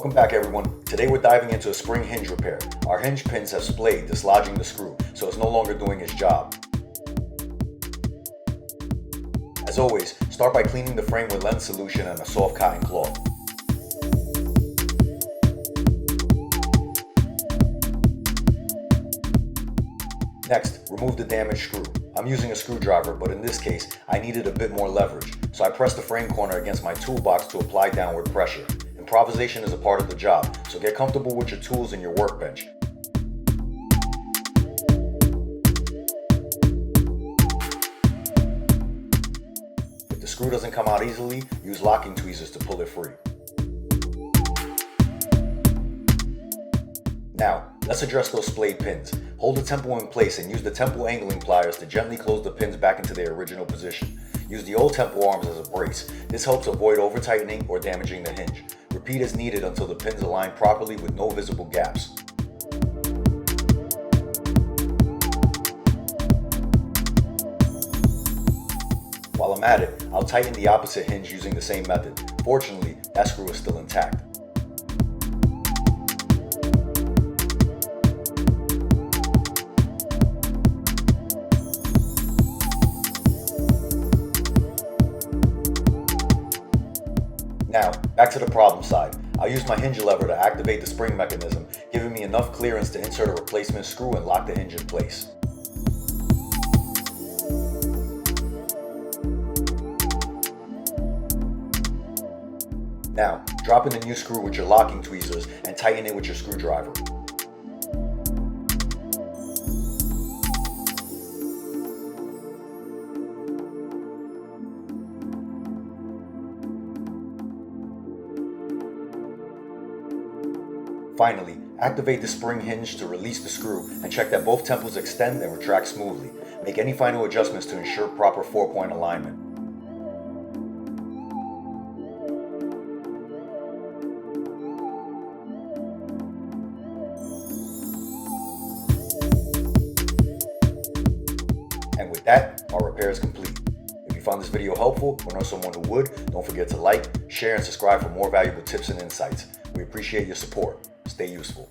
Welcome back everyone. Today we're diving into a spring hinge repair. Our hinge pins have splayed, dislodging the screw, so it's no longer doing its job. As always, start by cleaning the frame with lens solution and a soft cotton cloth. Next, remove the damaged screw. I'm using a screwdriver, but in this case, I needed a bit more leverage, so I pressed the frame corner against my toolbox to apply downward pressure. Improvisation is a part of the job, so get comfortable with your tools and your workbench. If the screw doesn't come out easily, use locking tweezers to pull it free. Now, let's address those splayed pins. Hold the temple in place and use the temple angling pliers to gently close the pins back into their original position. Use the old temple arms as a brace. This helps avoid over-tightening or damaging the hinge. Repeat as needed until the pins align properly with no visible gaps. While I'm at it, I'll tighten the opposite hinge using the same method. Fortunately, that screw is still intact. Now, back to the problem side. I'll use my hinge lever to activate the spring mechanism, giving me enough clearance to insert a replacement screw and lock the hinge in place. Now, drop in the new screw with your locking tweezers and tighten it with your screwdriver. Finally, activate the spring hinge to release the screw and check that both temples extend and retract smoothly. Make any final adjustments to ensure proper 4-point alignment. And with that, our repair is complete. If you found this video helpful or know someone who would, don't forget to like, share, and subscribe for more valuable tips and insights. We appreciate your support. Stay useful.